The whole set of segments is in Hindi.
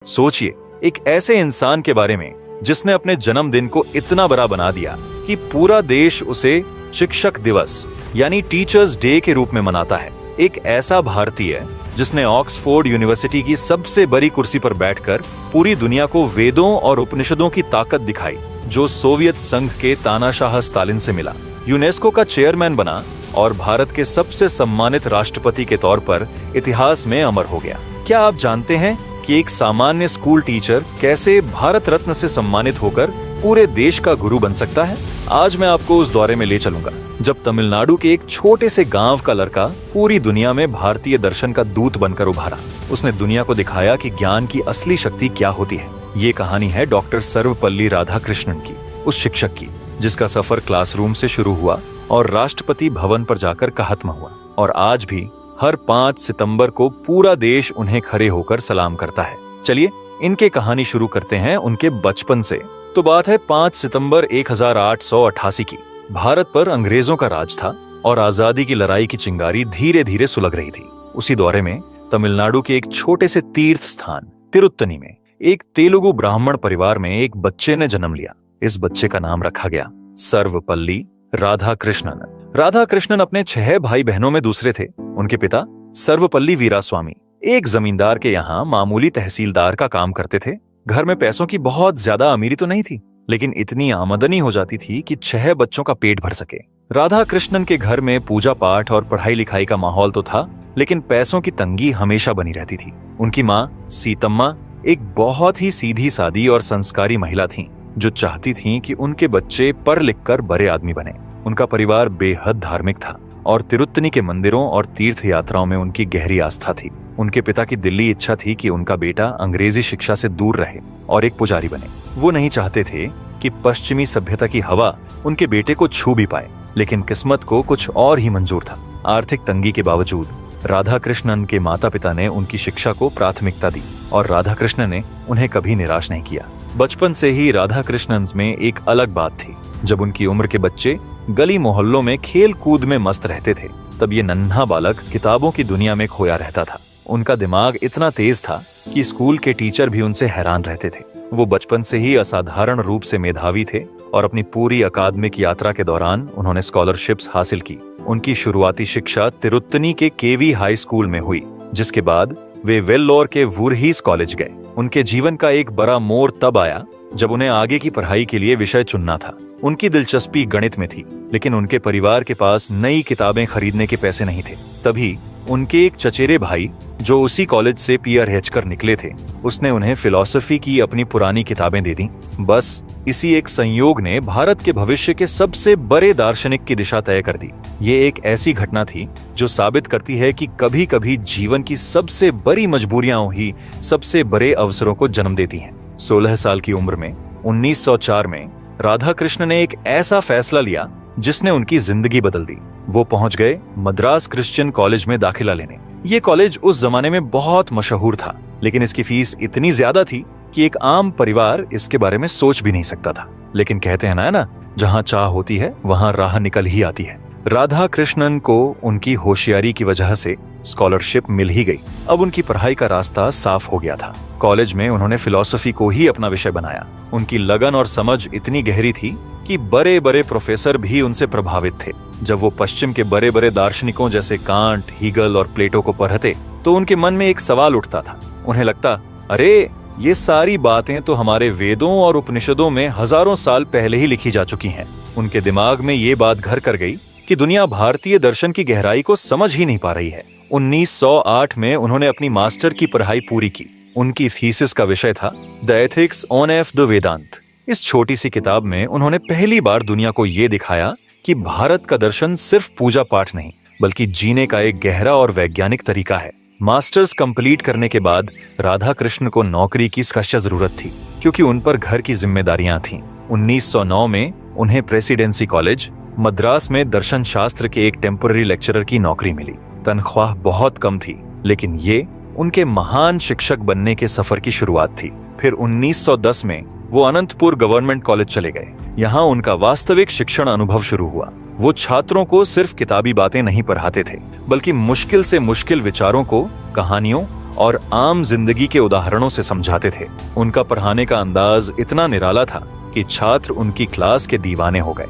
सोचिए, एक ऐसे इंसान के बारे में जिसने अपने जन्मदिन को इतना बड़ा बना दिया कि पूरा देश उसे शिक्षक दिवस यानी टीचर्स डे के रूप में मनाता है। एक ऐसा भारतीय जिसने ऑक्सफोर्ड यूनिवर्सिटी की सबसे बड़ी कुर्सी पर बैठकर पूरी दुनिया को वेदों और उपनिषदों की ताकत दिखाई, जो सोवियत संघ के तानाशाह स्टालिन से मिला, यूनेस्को का चेयरमैन बना और भारत के सबसे सम्मानित राष्ट्रपति के तौर पर इतिहास में अमर हो गया। क्या आप जानते हैं कि एक सामान्य स्कूल टीचर कैसे भारत रत्न से सम्मानित होकर पूरे देश का गुरु बन सकता है? आज मैं आपको उस दौरे में ले चलूंगा जब तमिलनाडु के एक छोटे से गांव का लड़का पूरी दुनिया में भारतीय दर्शन का दूत बनकर उभारा। उसने दुनिया को दिखाया कि ज्ञान की असली शक्ति क्या होती है। ये कहानी है डॉक्टर सर्वपल्ली राधाकृष्णन की, उस शिक्षक की जिसका सफर क्लासरूम से शुरू हुआ और राष्ट्रपति भवन पर जाकर खत्म हुआ। और आज भी हर 5 सितंबर को पूरा देश उन्हें खड़े होकर सलाम करता है। चलिए इनके कहानी शुरू करते हैं उनके बचपन से। तो बात है 5 सितंबर 1888 की। भारत पर अंग्रेजों का राज था और आजादी की लड़ाई की चिंगारी धीरे धीरे सुलग रही थी। उसी दौरे में तमिलनाडु के एक छोटे से तीर्थ स्थान तिरुत्तनी में एक तेलुगु ब्राह्मण परिवार में एक बच्चे ने जन्म लिया। इस बच्चे का नाम रखा गया सर्वपल्ली राधाकृष्णन। राधाकृष्णन अपने 6 भाई बहनों में दूसरे थे। उनके पिता सर्वपल्ली वीरास्वामी एक जमींदार के यहाँ मामूली तहसीलदार का काम करते थे। घर में पैसों की बहुत ज्यादा अमीरी तो नहीं थी, लेकिन इतनी आमदनी हो जाती थी कि 6 बच्चों का पेट भर सके। राधाकृष्णन के घर में पूजा पाठ और पढ़ाई लिखाई का माहौल तो था, लेकिन पैसों की तंगी हमेशा बनी रहती थी। उनकी माँ सीतम्मा एक बहुत ही सीधी सादी और संस्कारी महिला थीं, जो चाहती थीं कि उनके बच्चे पढ़ लिख कर बड़े आदमी बने। उनका परिवार बेहद धार्मिक था और तिरुत्तनी के मंदिरों और तीर्थ यात्राओं में उनकी गहरी आस्था थी। उनके पिता की दिली इच्छा थी कि उनका बेटा अंग्रेजी शिक्षा से दूर रहे और एक पुजारी बने। वो नहीं चाहते थे कि पश्चिमी सभ्यता की हवा उनके बेटे को छू भी पाए, लेकिन किस्मत को कुछ और ही मंजूर था। आर्थिक तंगी के बावजूद राधाकृष्णन के माता पिता ने उनकी शिक्षा को प्राथमिकता दी और राधाकृष्णन ने उन्हें कभी निराश नहीं किया। बचपन से ही राधाकृष्णन में एक अलग बात थी। जब उनकी उम्र के बच्चे गली मोहल्लों में खेल कूद में मस्त रहते थे, तब ये नन्हा बालक किताबों की दुनिया में खोया रहता था। उनका दिमाग इतना तेज था कि स्कूल के टीचर भी उनसे हैरान रहते थे। वो बचपन से ही असाधारण रूप से मेधावी थे और अपनी पूरी अकादमिक यात्रा के दौरान उन्होंने स्कॉलरशिप्स हासिल की। उनकी शुरुआती शिक्षा तिरुत्तनी के केवी हाई स्कूल में हुई, जिसके बाद वे वेल्लोर के वुरहीस कॉलेज गए। उनके जीवन का एक बड़ा मोड़ तब आया जब उन्हें आगे की पढ़ाई के लिए विषय चुनना था। उनकी दिलचस्पी गणित में थी, लेकिन उनके परिवार के पास नई किताबें खरीदने के पैसे नहीं थे। तभी उनके एक चचेरे भाई, जो उसी कॉलेज से पीआरएच कर निकले थे, उसने उन्हें फिलॉसफी की अपनी पुरानी किताबें दे दी। बस इसी एक संयोग ने भारत के भविष्य के सबसे बड़े दार्शनिक की दिशा तय कर दी। ये एक ऐसी घटना थी जो साबित करती है कि कभी कभी जीवन की सबसे बड़ी मजबूरियां ही सबसे बड़े अवसरों को जन्म देती हैं। 16 साल की उम्र में 1904 में राधाकृष्ण ने एक ऐसा फैसला लिया जिसने उनकी जिंदगी बदल दी। वो पहुंच गए मद्रास क्रिश्चियन कॉलेज में दाखिला लेने। ये कॉलेज उस जमाने में बहुत मशहूर था, लेकिन इसकी फीस इतनी ज्यादा थी कि एक आम परिवार इसके बारे में सोच भी नहीं सकता था। लेकिन कहते हैं ना, जहां चाह होती है वहां राह निकल ही आती है। राधाकृष्णन को उनकी होशियारी की वजह से स्कॉलरशिप मिल ही गई। अब उनकी पढ़ाई का रास्ता साफ हो गया था। कॉलेज में उन्होंने फिलॉसफी को ही अपना विषय बनाया। उनकी लगन और समझ इतनी गहरी थी कि बड़े बड़े प्रोफेसर भी उनसे प्रभावित थे। जब वो पश्चिम के बड़े बड़े दार्शनिकों जैसे कांट, हीगल और प्लेटो को पढ़ते तो उनके मन में एक सवाल उठता था। उन्हें लगता, अरे ये सारी बातें तो हमारे वेदों और उपनिषदों में हजारों साल पहले ही लिखी जा चुकी हैं। उनके दिमाग में ये बात घर कर गई कि दुनिया भारतीय दर्शन की गहराई को समझ ही नहीं पा रही है। 1908 में उन्होंने अपनी मास्टर की पढ़ाई पूरी की। उनकी थीसिस का विषय था the ethics on of the Vedanta. इस छोटी सी किताब में उन्होंने पहली बार दुनिया को ये दिखाया कि भारत का दर्शन सिर्फ पूजा पाठ नहीं, बल्कि जीने का एक गहरा और वैज्ञानिक तरीका है। मास्टर्स कंप्लीट करने के बाद राधाकृष्ण को नौकरी की सख्त जरूरत थी, क्योंकि उन पर घर की जिम्मेदारियां थीं। 1909 में उन्हें प्रेसिडेंसी कॉलेज मद्रास में दर्शन शास्त्र के एक टेम्पररी लेक्चरर की नौकरी मिली। तनख्वाह बहुत कम थी, लेकिन ये उनके महान शिक्षक बनने के सफर की शुरुआत थी। फिर 1910 में वो अनंतपुर गवर्नमेंट कॉलेज चले गए। यहाँ उनका वास्तविक शिक्षण अनुभव शुरू हुआ। वो छात्रों को सिर्फ किताबी बातें नहीं पढ़ाते थे, बल्कि मुश्किल से मुश्किल विचारों को कहानियों और आम जिंदगी के उदाहरणों से समझाते थे। उनका पढ़ाने का अंदाज इतना निराला था कि छात्र उनकी क्लास के दीवाने हो गए।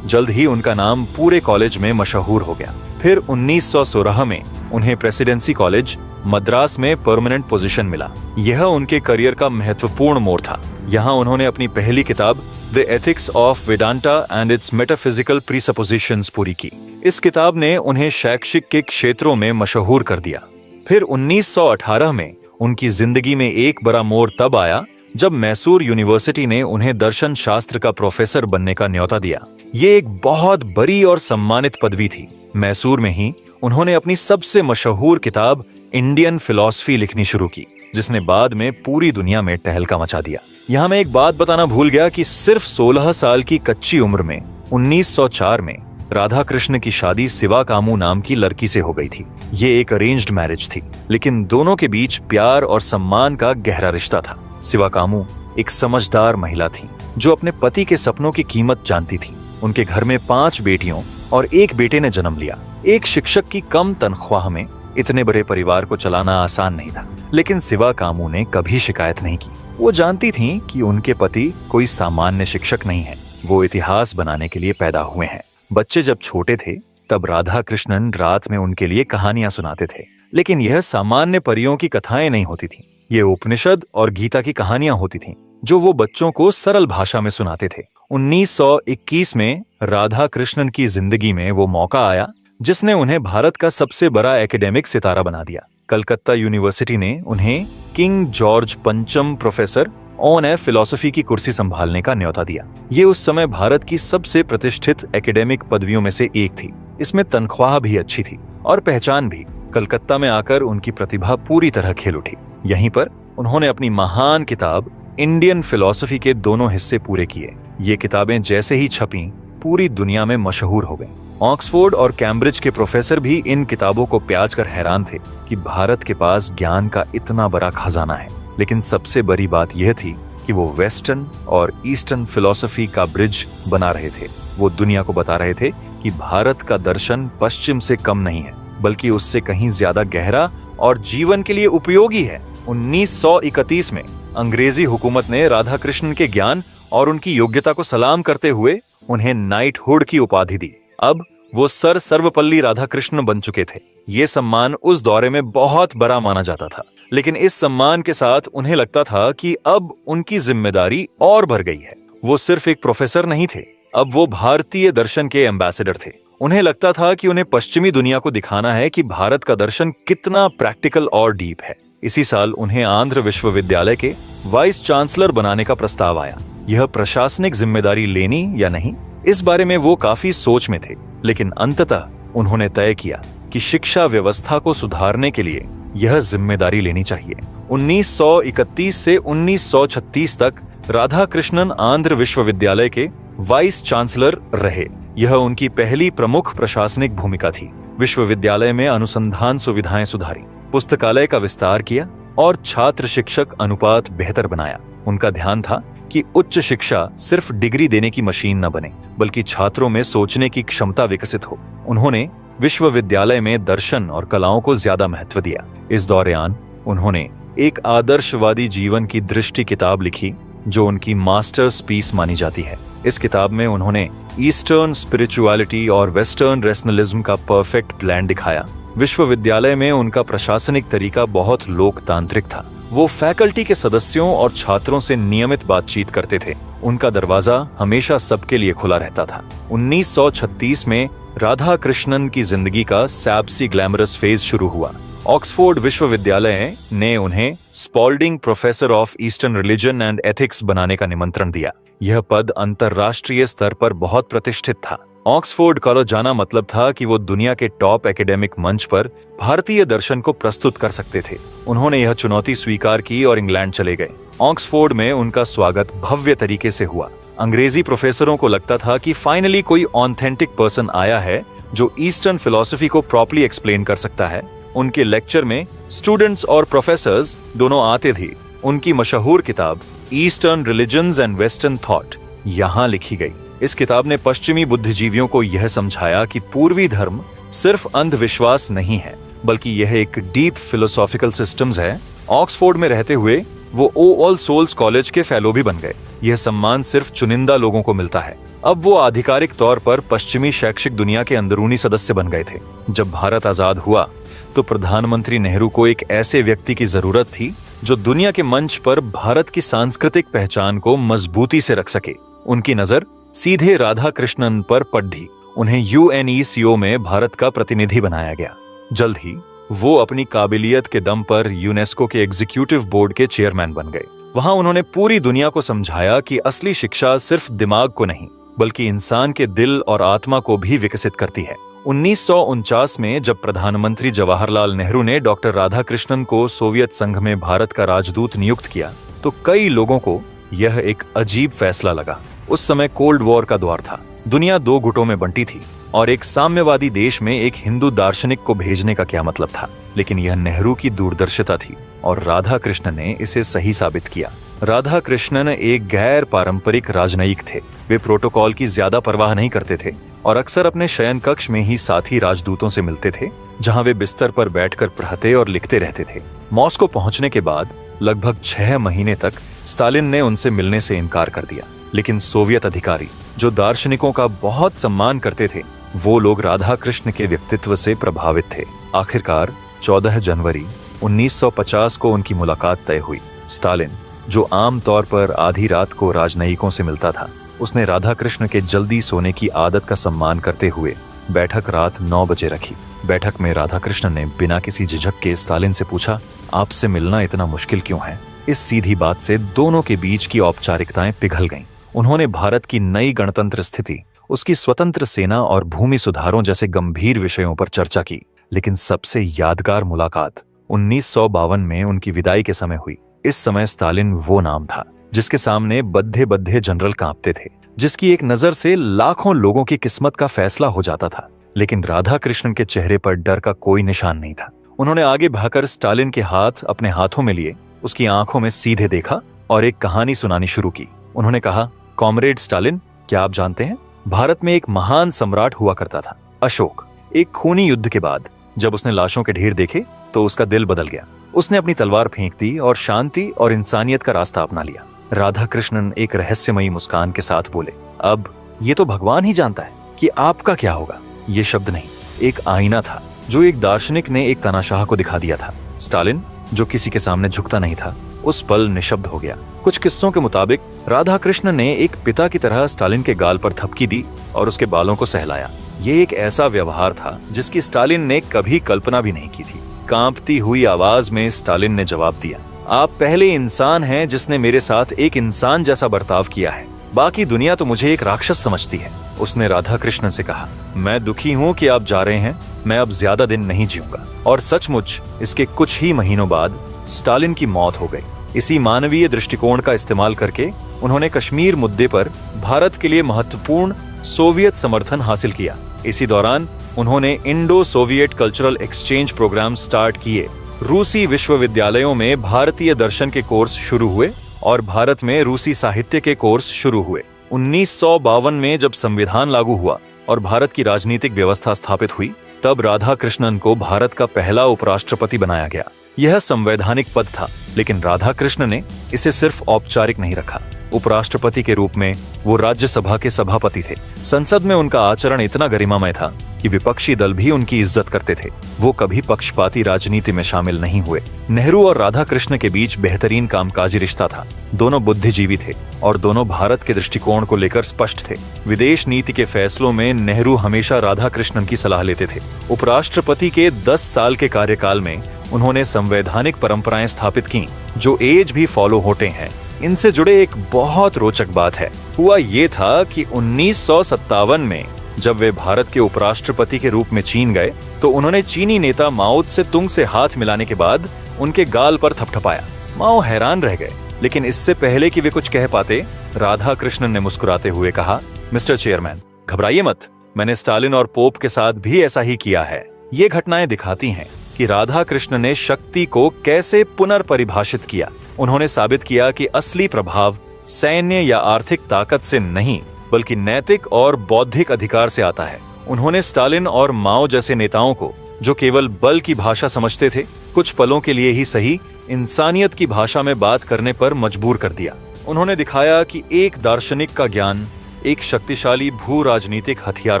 जल्द ही उनका नाम पूरे कॉलेज में मशहूर हो गया। फिर 1916 में उन्हें प्रेसिडेंसी कॉलेज मद्रास में परमानेंट पोजीशन मिला। यह उनके करियर का महत्वपूर्ण मोड़ था। यहाँ उन्होंने अपनी पहली किताब the ethics of Vedanta and its metaphysical presuppositions पूरी की। इस किताब ने उन्हें शैक्षिक के क्षेत्रों में मशहूर कर दिया। फिर 1918 में उनकी जिंदगी में एक बड़ा मोड़ तब आया जब मैसूर यूनिवर्सिटी ने उन्हें दर्शन शास्त्र का प्रोफेसर बनने का न्योता दिया। ये एक बहुत बड़ी और सम्मानित पदवी थी। मैसूर में ही उन्होंने अपनी सबसे मशहूर किताब इंडियन फिलॉसफी लिखनी शुरू की, जिसने बाद में पूरी दुनिया में टहलका मचा दिया। यहाँ मैं एक बात बताना भूल गया कि सिर्फ 16 साल की कच्ची उम्र में 1904 में राधा कृष्ण की शादी शिवा कामू नाम की लड़की से हो गई थी। ये एक अरेंज्ड मैरिज थी, लेकिन दोनों के बीच प्यार और सम्मान का गहरा रिश्ता था। शिवा कामू एक समझदार महिला थी जो अपने पति के सपनों की कीमत जानती थी। उनके घर में 5 बेटियों और एक बेटे ने जन्म लिया। एक शिक्षक की कम तनख्वाह में इतने बड़े परिवार को चलाना आसान नहीं था, लेकिन शिवा कामू ने कभी शिकायत नहीं की। वो जानती थीं कि उनके पति कोई सामान्य शिक्षक नहीं है, वो इतिहास बनाने के लिए पैदा हुए हैं। बच्चे जब छोटे थे तब राधा कृष्णन रात में उनके लिए कहानियां सुनाते थे, लेकिन यह सामान्य परियों की कथाएं नहीं होती थीं। ये उपनिषद और गीता की कहानियां होती थीं, जो वो बच्चों को सरल भाषा में सुनाते थे। 1921 में राधा कृष्णन की जिंदगी में वो मौका आया जिसने उन्हें भारत का सबसे बड़ा एकेडमिक सितारा बना दिया। कलकत्ता यूनिवर्सिटी ने उन्हें किंग जॉर्ज पंचम प्रोफेसर ऑन फिलॉसफी की कुर्सी संभालने का न्योता दिया। ये उस समय भारत की सबसे प्रतिष्ठित एकेडमिक पदवियों में से एक थी। इसमें तनख्वाह भी अच्छी थी और पहचान भी। कलकत्ता में आकर उनकी प्रतिभा पूरी तरह खिल उठी। यहीं पर उन्होंने अपनी महान किताब इंडियन फिलॉसफी के दोनों हिस्से पूरे किए। ये किताबें जैसे ही छपीं, पूरी दुनिया में मशहूर हो गईं। ऑक्सफोर्ड और कैम्ब्रिज के प्रोफेसर भी इन किताबों को प्याज कर हैरान थे कि भारत के पास ज्ञान का इतना बड़ा खजाना है। लेकिन सबसे बड़ी बात यह थी कि वो वेस्टर्न और ईस्टर्न फिलॉसफी का ब्रिज बना रहे थे। वो दुनिया को बता रहे थे कि भारत का दर्शन पश्चिम से कम नहीं है, बल्कि उससे कहीं ज्यादा गहरा और जीवन के लिए उपयोगी है। 1931 में अंग्रेजी हुकूमत ने राधा कृष्णन के ज्ञान और उनकी योग्यता को सलाम करते हुए उन्हें नाइटहुड की उपाधि दी। अब वो सर सर्वपल्ली राधाकृष्ण बन चुके थे। ये सम्मान उस दौरे में बहुत बड़ा माना जाता था, लेकिन इस सम्मान के साथ उन्हें लगता था कि अब उनकी जिम्मेदारी और बढ़ गई है। वो सिर्फ एक प्रोफेसर नहीं थे, अब वो भारतीय दर्शन के एम्बेसडर थे। उन्हें लगता था कि उन्हें पश्चिमी दुनिया को दिखाना है कि भारत का दर्शन कितना प्रैक्टिकल और डीप है। इसी साल उन्हें आंध्र विश्वविद्यालय के वाइस चांसलर बनाने का प्रस्ताव आया। यह प्रशासनिक जिम्मेदारी लेनी या नहीं, इस बारे में वो काफी सोच में थे, लेकिन अंततः उन्होंने तय किया कि शिक्षा व्यवस्था को सुधारने के लिए यह जिम्मेदारी लेनी चाहिए। 1931 से 1936 तक राधा कृष्णन आंध्र विश्वविद्यालय के वाइस चांसलर रहे। यह उनकी पहली प्रमुख प्रशासनिक भूमिका थी। विश्वविद्यालय में अनुसंधान सुविधाएं सुधारी, पुस्तकालय का विस्तार किया और छात्र शिक्षक अनुपात बेहतर बनाया। उनका ध्यान था कि उच्च शिक्षा सिर्फ डिग्री देने की मशीन न बने, बल्कि छात्रों में सोचने की क्षमता विकसित हो। उन्होंने विश्वविद्यालय में दर्शन और कलाओं को ज्यादा महत्व दिया। इस दौरान उन्होंने एक आदर्शवादी जीवन की दृष्टि किताब लिखी, जो उनकी मास्टर्स पीस मानी जाती है। इस किताब में उन्होंने ईस्टर्न स्पिरिचुअलिटी और वेस्टर्न रैशनलिज्म का परफेक्ट ब्लेंड दिखाया। विश्वविद्यालय में उनका प्रशासनिक तरीका बहुत लोकतांत्रिक था। वो फैकल्टी के सदस्यों और छात्रों से नियमित बातचीत करते थे। उनका दरवाजा हमेशा सबके लिए खुला रहता था। 1936 में राधा कृष्णन की जिंदगी का सैबसी ग्लैमरस फेज शुरू हुआ। ऑक्सफोर्ड विश्वविद्यालय ने उन्हें Spalding professor of eastern religion and ethics बनाने का निमंत्रण दिया। यह पद अंतर्राष्ट्रीय स्तर पर बहुत प्रतिष्ठित था। ऑक्सफोर्ड कॉलेज जाना मतलब था कि वो दुनिया के टॉप एकेडमिक मंच पर भारतीय दर्शन को प्रस्तुत कर सकते थे। उन्होंने यह चुनौती स्वीकार की और इंग्लैंड चले गए। ऑक्सफोर्ड में उनका स्वागत भव्य तरीके से हुआ। अंग्रेजी प्रोफेसरों को लगता था कि फाइनली कोई ऑथेंटिक पर्सन आया है जो ईस्टर्न फिलॉसफी को प्रॉपर्ली एक्सप्लेन कर सकता है। उनके लेक्चर में स्टूडेंट्स और प्रोफेसर्स दोनों आते थे। उनकी मशहूर किताब eastern religions and western thought यहाँ लिखी गई। इस किताब ने पश्चिमी बुद्धिजीवियों को यह समझाया कि पूर्वी धर्म सिर्फ अंधविश्वास नहीं है, बल्कि यह एक डीप फिलोसॉफिकल सिस्टम्स है। ऑक्सफोर्ड में रहते हुए वो ऑल सोल्स कॉलेज के फेलो भी बन गए। यह सम्मान सिर्फ चुनिंदा लोगों को मिलता है। अब वो आधिकारिक तौर पर पश्चिमी शैक्षिक दुनिया के अंदरूनी सदस्य बन गए थे। जब भारत आजाद हुआ तो प्रधानमंत्री नेहरू को एक ऐसे व्यक्ति की जरूरत थी जो दुनिया के मंच पर भारत की सांस्कृतिक पहचान को मजबूती से रख सके। उनकी नजर सीधे राधा कृष्णन पर पड़ी। उन्हें यूएनईसीओ में भारत का प्रतिनिधि बनाया गया। जल्द ही वो अपनी काबिलियत के दम पर यूनेस्को के एग्जीक्यूटिव बोर्ड के चेयरमैन बन गए। वहां उन्होंने पूरी दुनिया को समझाया कि असली शिक्षा सिर्फ दिमाग को नहीं बल्कि इंसान के दिल और आत्मा को भी विकसित करती है। 1949 में जब प्रधानमंत्री जवाहरलाल नेहरू ने डॉक्टर राधाकृष्णन को सोवियत संघ में भारत का राजदूत नियुक्त किया तो कई लोगों को यह एक अजीब फैसला लगा। उस समय कोल्ड वॉर का दौर था। दुनिया दो गुटों में बंटी थी और एक साम्यवादी देश में एक हिंदू दार्शनिक को भेजने का क्या मतलब था। लेकिन यह नेहरू की दूरदर्शिता थी और राधा कृष्णन ने इसे सही साबित किया। राधा कृष्णन एक गैर पारंपरिक राजनयिक थे। वे प्रोटोकॉल की ज्यादा परवाह नहीं करते थे और अक्सर अपने शयन कक्ष में ही साथी राजदूतों से मिलते थे, जहां वे बिस्तर पर बैठकर पढ़ते और लिखते रहते थे। मॉस्को पहुंचने के बाद लगभग 6 महीने तक स्टालिन ने उनसे मिलने से इनकार कर दिया। लेकिन सोवियत अधिकारी जो दार्शनिकों का बहुत सम्मान करते थे, वो लोग राधा कृष्ण के व्यक्तित्व से प्रभावित थे। आखिरकार 14 जनवरी 1950 को उनकी मुलाकात तय हुई। स्टालिन, जो आमतौर पर आधी रात को राजनयिकों से मिलता था, उसने राधा कृष्ण के जल्दी सोने की आदत का सम्मान करते हुए बैठक रात 9 बजे रखी। बैठक में राधा कृष्ण ने बिना किसी झिझक के स्टालिन से पूछा, आपसे मिलना इतना मुश्किल क्यों है? इस सीधी बात से दोनों के बीच की औपचारिकताएं पिघल गईं। उन्होंने भारत की नई गणतंत्र स्थिति, उसकी स्वतंत्र सेना और भूमि सुधारों जैसे गंभीर विषयों पर चर्चा की। लेकिन सबसे यादगार मुलाकात 1952 में उनकी विदाई के समय हुई। इस समय स्टालिन वो नाम था जिसके सामने बद्धे बद्धे जनरल कांपते थे, जिसकी एक नजर से लाखों लोगों की किस्मत का फैसला हो जाता था। लेकिन राधा कृष्णन के चेहरे पर डर का कोई निशान नहीं था। उन्होंने आगे भागकर स्टालिन के हाथ अपने हाथों में लिए, उसकी आंखों में सीधे देखा और एक कहानी सुनानी शुरू की। उन्होंने कहा, कॉमरेड स्टालिन, क्या आप जानते हैं, भारत में एक महान सम्राट हुआ करता था, अशोक। एक खूनी युद्ध के बाद जब उसने लाशों के ढेर देखे तो उसका दिल बदल गया। उसने अपनी तलवार फेंक दी और शांति और इंसानियत का रास्ता अपना लिया। राधा कृष्णन एक रहस्यमयी मुस्कान के साथ बोले, अब ये तो भगवान ही जानता है कि आपका क्या होगा। ये शब्द नहीं, एक आईना था जो एक दार्शनिक ने एक तानाशाह को दिखा दिया था। स्टालिन, जो किसी के सामने झुकता नहीं था, उस पल निशब्द हो गया। कुछ किस्सों के मुताबिक राधा कृष्ण ने एक पिता की तरह स्टालिन के गाल पर थपकी दी और उसके बालों को सहलाया। ये एक ऐसा व्यवहार था जिसकी स्टालिन ने कभी कल्पना भी नहीं की थी। कांपती हुई आवाज में स्टालिन ने जवाब दिया, आप पहले इंसान हैं जिसने मेरे साथ एक इंसान जैसा बर्ताव किया है। बाकी दुनिया तो मुझे एक राक्षस समझती है। उसने राधा कृष्ण से कहा, मैं दुखी हूँ कि आप जा रहे हैं। मैं अब ज्यादा दिन नहीं जीऊंगा। और सचमुच इसके कुछ ही महीनों बाद स्टालिन की मौत हो गई। इसी मानवीय दृष्टिकोण का इस्तेमाल करके उन्होंने कश्मीर मुद्दे पर भारत के लिए महत्वपूर्ण सोवियत समर्थन हासिल किया। इसी दौरान उन्होंने Indo Soviet cultural exchange programme start किए। रूसी विश्वविद्यालयों में भारतीय दर्शन के कोर्स शुरू हुए और भारत में रूसी साहित्य के कोर्स शुरू हुए। 1952 में जब संविधान लागू हुआ और भारत की राजनीतिक व्यवस्था स्थापित हुई, तब राधा कृष्णन को भारत का पहला उपराष्ट्रपति बनाया गया। यह संवैधानिक पद था, लेकिन राधा कृष्ण ने इसे सिर्फ औपचारिक नहीं रखा। उपराष्ट्रपति के रूप में वो राज्यसभा के सभापति थे। संसद में उनका आचरण इतना गरिमामय था कि विपक्षी दल भी उनकी इज्जत करते थे। वो कभी पक्षपाती राजनीति में शामिल नहीं हुए। नेहरू और राधा कृष्ण के बीच बेहतरीन कामकाजी रिश्ता था। दोनों बुद्धिजीवी थे और दोनों भारत के दृष्टिकोण को लेकर स्पष्ट थे। विदेश नीति के फैसलों में नेहरू हमेशा राधा कृष्णन की सलाह लेते थे। उपराष्ट्रपति के 10 साल के कार्यकाल में उन्होंने संवैधानिक परंपराएं स्थापित की जो एज भी फॉलो होते हैं। इनसे जुड़े एक बहुत रोचक बात है। हुआ ये था कि 1957 में जब वे भारत के उपराष्ट्रपति के रूप में चीन गए तो उन्होंने चीनी नेता माओ त्से तुंग से हाथ मिलाने के बाद उनके गाल पर थपथपाया। माओ हैरान रह गए, लेकिन इससे पहले कि वे कुछ कह पाते, राधा कृष्णन ने मुस्कुराते हुए कहा, मिस्टर चेयरमैन, घबराइए मत, मैंने स्टालिन और पोप के साथ भी ऐसा ही किया है। ये घटनाएं दिखाती हैं कि राधा कृष्ण ने शक्ति को कैसे पुनर्परिभाषित किया। उन्होंने साबित किया कि असली प्रभाव सैन्य या आर्थिक ताकत से नहीं बल्कि नैतिक और बौद्धिक अधिकार से आता है। उन्होंने स्टालिन और माओ जैसे नेताओं को जो केवल बल की भाषा समझते थे, कुछ पलों के लिए ही सही इंसानियत की भाषा में बात करने पर मजबूर कर दिया। उन्होंने दिखाया कि एक दार्शनिक का ज्ञान एक शक्तिशाली भू राजनीतिक हथियार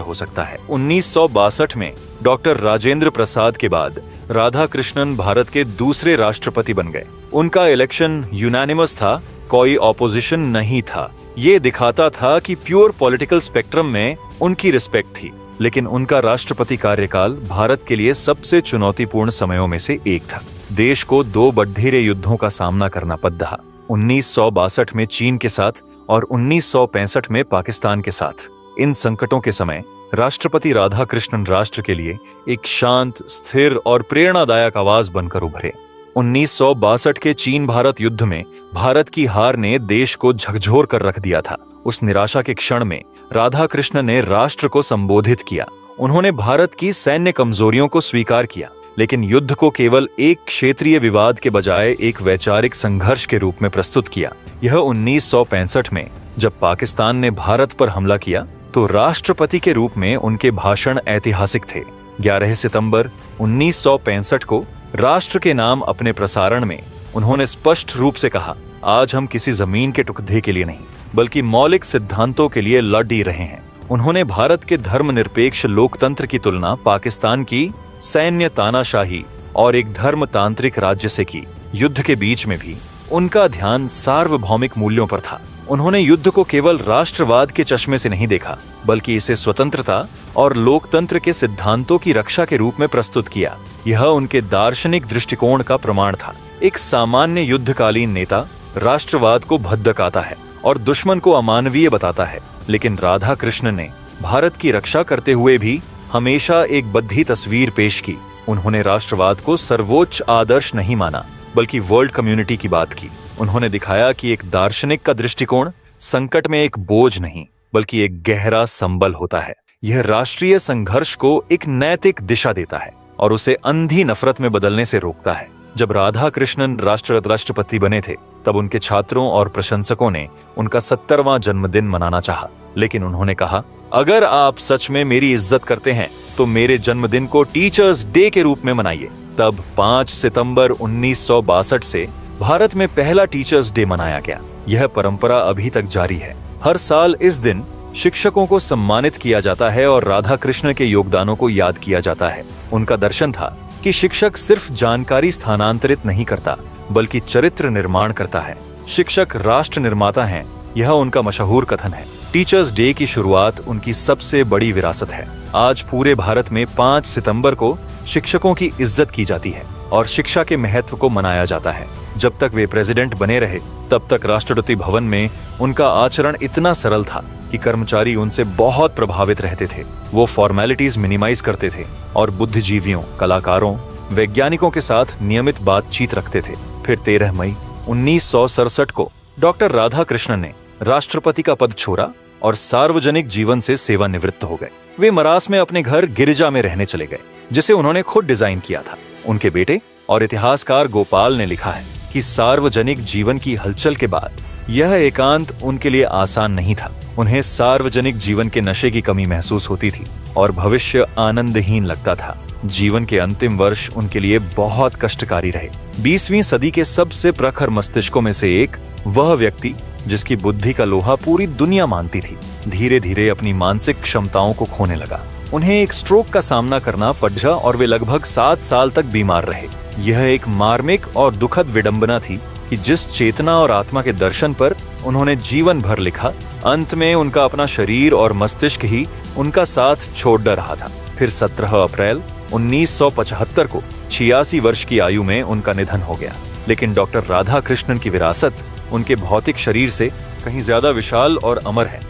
हो सकता है। 1962 में डॉक्टर राजेंद्र प्रसाद के बाद राधाकृष्णन भारत के दूसरे राष्ट्रपति बन गए। उनका इलेक्शन यूनानिमस था, कोई ऑपोजिशन नहीं था। ये दिखाता था कि प्योर पॉलिटिकल स्पेक्ट्रम में उनकी रिस्पेक्ट थी। लेकिन उनका राष्ट्रपति कार्यकाल भारत के लिए सबसे चुनौतीपूर्ण समयों में से एक था। देश को 2 बड्ढेरे युद्धों का सामना करना पड़ रहा, 1962 में चीन के साथ और 1965 में पाकिस्तान के साथ। इन संकटों के समय राष्ट्रपति राधाकृष्णन राष्ट्र के लिए एक शांत, स्थिर और प्रेरणादायक आवाज बनकर उभरे। 1962 के चीन भारत युद्ध में भारत की हार ने देश को झकझोर कर रख दिया था। उस निराशा के क्षण में राधाकृष्णन ने राष्ट्र को संबोधित किया। उन्होंने भारत की सैन्य कमजोरियों को स्वीकार किया, लेकिन युद्ध को केवल एक क्षेत्रीय विवाद के बजाय एक वैचारिक संघर्ष के रूप में प्रस्तुत किया। यह 1965 में जब पाकिस्तान ने भारत पर हमला किया तो राष्ट्रपति के रूप में उनके भाषण ऐतिहासिक थे। 11 सितंबर 1965 को राष्ट्र के नाम अपने प्रसारण में उन्होंने स्पष्ट रूप से कहा, आज हम किसी जमीन के टुकड़े के लिए नहीं बल्कि मौलिक सिद्धांतों के लिए लड़ ही रहे हैं। उन्होंने भारत के धर्मनिरपेक्ष लोकतंत्र की तुलना पाकिस्तान की सैन्य तानाशाही और एक धर्मतांत्रिक राज्य से की। युद्ध के बीच में भी उनका ध्यान सार्वभौमिक मूल्यों पर था। उन्होंने युद्ध को केवल राष्ट्रवाद के चश्मे से नहीं देखा, बल्कि इसे स्वतंत्रता और लोकतंत्र के सिद्धांतों की रक्षा के रूप में प्रस्तुत किया। यह उनके दार्शनिक दृष्टिकोण का प्रमाण था। एक सामान्य युद्धकालीन नेता राष्ट्रवाद को भद्दकाता है और दुश्मन को अमानवीय बताता है, लेकिन राधाकृष्णन ने भारत की रक्षा करते हुए भी हमेशा एक बद्धी तस्वीर पेश की। उन्होंने राष्ट्रवाद को सर्वोच्च आदर्श नहीं माना, बल्कि वर्ल्ड कम्युनिटी की बात की। उन्होंने दिखाया कि एक दार्शनिक का दृष्टिकोण संकट में एक बोझ नहीं, बल्कि एक गहरा संबल होता है। यह राष्ट्रीय संघर्ष को एक नैतिक दिशा देता है और उसे अंधी नफरत में बदलने से रोकता है। जब राधाकृष्णन राष्ट्रपति बने थे, तब उनके छात्रों और प्रशंसकों ने उनका 70वां जन्मदिन मनाना चाहा, लेकिन उन्होंने कहा, अगर आप सच में मेरी इज्जत करते हैं तो मेरे जन्मदिन को टीचर्स डे के रूप में मनाइए। तब 5 सितंबर 1962 से भारत में पहला टीचर्स डे मनाया गया। यह परंपरा अभी तक जारी है। हर साल इस दिन शिक्षकों को सम्मानित किया जाता है और राधाकृष्णन के योगदानों को याद किया जाता है। उनका दर्शन था कि शिक्षक सिर्फ जानकारी स्थानांतरित नहीं करता, बल्कि चरित्र निर्माण करता है। शिक्षक राष्ट्र निर्माता हैं, यह उनका मशहूर कथन है। टीचर्स डे की शुरुआत उनकी सबसे बड़ी विरासत है। आज पूरे भारत में 5 सितंबर को शिक्षकों की इज्जत की जाती है और शिक्षा के महत्व को मनाया जाता है। जब तक वे प्रेसिडेंट बने रहे, तब तक राष्ट्रपति भवन में उनका आचरण इतना सरल था कि कर्मचारी उनसे बहुत प्रभावित रहते थे। वो फॉर्मेलिटीज मिनिमाइज करते थे और बुद्धिजीवियों, कलाकारों, वैज्ञानिकों के साथ नियमित बातचीत रखते थे। फिर 13 मई 1967 को डॉक्टर राधाकृष्णन ने राष्ट्रपति का पद छोड़ा और सार्वजनिक जीवन से सेवानिवृत्त हो गए। वे मद्रास में अपने घर गिरिजा में रहने चले गए, जिसे उन्होंने खुद डिजाइन किया था। उनके बेटे और इतिहासकार गोपाल ने लिखा है कि सार्वजनिक जीवन की हलचल के बाद यह एकांत उनके लिए आसान नहीं था। उन्हें सार्वजनिक जीवन के नशे की कमी महसूस होती थी और भविष्य आनंदहीन लगता था। जीवन के अंतिम वर्ष उनके लिए बहुत कष्टकारी रहे। 20वीं सदी के सबसे प्रखर मस्तिष्कों में से एक, वह व्यक्ति जिसकी बुद्धि का लोहा पूरी दुनिया मानती थी, धीरे धीरे अपनी मानसिक क्षमताओं को खोने लगा। उन्हें एक स्ट्रोक का सामना करना पड़ा और वे लगभग 7 साल तक बीमार रहे। यह एक मार्मिक और दुखद विडंबना थी कि जिस चेतना और आत्मा के दर्शन पर उन्होंने जीवन भर लिखा, अंत में उनका अपना शरीर और मस्तिष्क ही उनका साथ छोड़ रहा था। फिर 17 अप्रैल 1975 को 86 वर्ष की आयु में उनका निधन हो गया। लेकिन डॉक्टर राधाकृष्णन की विरासत उनके भौतिक शरीर से कहीं ज्यादा विशाल और अमर है।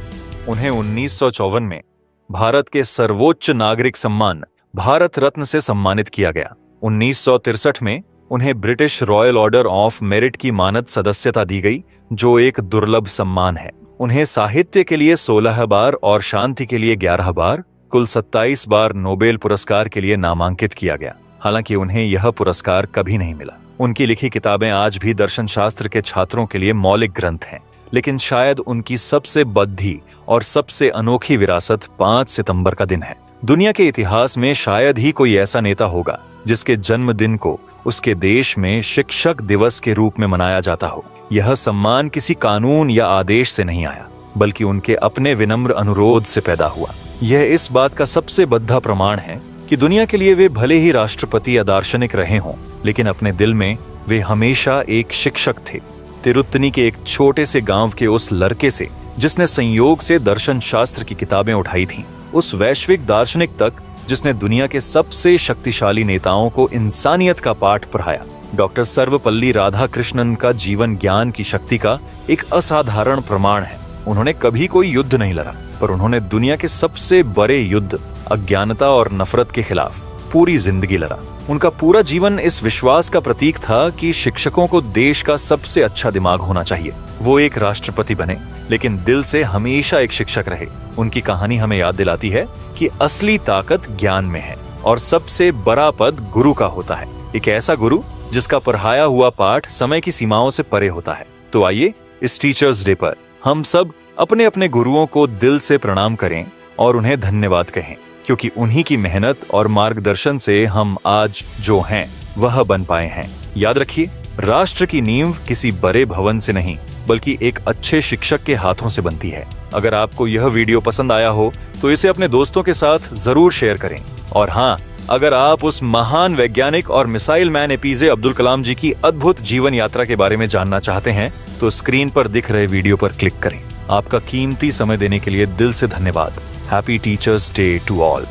उन्हें 1954 में भारत के सर्वोच्च नागरिक सम्मान भारत रत्न से सम्मानित किया गया। 1963 में उन्हें British royal order of merit की मानद सदस्यता दी गई, जो एक दुर्लभ सम्मान है। उन्हें साहित्य के लिए 16 बार और शांति के लिए 11 बार, कुल 27 बार नोबेल पुरस्कार के लिए नामांकित किया गया। हालांकि उन्हें यह पुरस्कार कभी नहीं मिला। उनकी लिखी किताबें आज भी दर्शन शास्त्र के छात्रों के लिए मौलिक ग्रंथ हैं, लेकिन शायद उनकी सबसे बद्धी और सबसे अनोखी विरासत 5 सितंबर का दिन है। दुनिया के इतिहास में शायद ही कोई ऐसा नेता होगा जिसके जन्मदिन को उसके देश में शिक्षक दिवस के रूप में मनाया जाता हो। यह सम्मान किसी कानून या आदेश से नहीं आया, बल्कि उनके अपने विनम्र अनुरोध से पैदा हुआ। यह इस बात का सबसे बद्धा प्रमाण है कि दुनिया के लिए वे भले ही राष्ट्रपति या दार्शनिक रहे हों, लेकिन अपने दिल में वे हमेशा एक शिक्षक थे। तिरुत्तनी के एक छोटे से गांव के उस लड़के से जिसने संयोग से दर्शन शास्त्र की किताबें उठाई थीं, उस वैश्विक दार्शनिक तक जिसने दुनिया के सबसे शक्तिशाली नेताओं को इंसानियत का पाठ पढ़ाया, डॉक्टर सर्वपल्ली राधाकृष्णन का जीवन ज्ञान की शक्ति का एक असाधारण प्रमाण है। उन्होंने कभी कोई युद्ध नहीं लड़ा, पर उन्होंने दुनिया के सबसे बड़े युद्ध, अज्ञानता और नफरत के खिलाफ पूरी जिंदगी लड़ा। उनका पूरा जीवन इस विश्वास का प्रतीक था कि शिक्षकों को देश का सबसे अच्छा दिमाग होना चाहिए। वो एक राष्ट्रपति बने, लेकिन दिल से हमेशा एक शिक्षक रहे। उनकी कहानी हमें याद दिलाती है कि असली ताकत ज्ञान में है और सबसे बड़ा पद गुरु का होता है। एक ऐसा गुरु जिसका पढ़ाया हुआ पाठ समय की सीमाओं से परे होता है। तो आइए इस टीचर्स डे पर हम सब अपने अपने गुरुओं को दिल से प्रणाम करें और उन्हें धन्यवाद कहें, क्योंकि उन्हीं की मेहनत और मार्गदर्शन से हम आज जो हैं वह बन पाए हैं। याद रखिए, राष्ट्र की नींव किसी बड़े भवन से नहीं, बल्कि एक अच्छे शिक्षक के हाथों से बनती है। अगर आपको यह वीडियो पसंद आया हो तो इसे अपने दोस्तों के साथ जरूर शेयर करें। और हाँ, अगर आप उस महान वैज्ञानिक और missile man APJ Abdul Kalam जी की अद्भुत जीवन यात्रा के बारे में जानना चाहते हैं तो स्क्रीन पर दिख रहे वीडियो पर क्लिक करें। आपका कीमती समय देने के लिए दिल से धन्यवाद। Happy teachers day to all.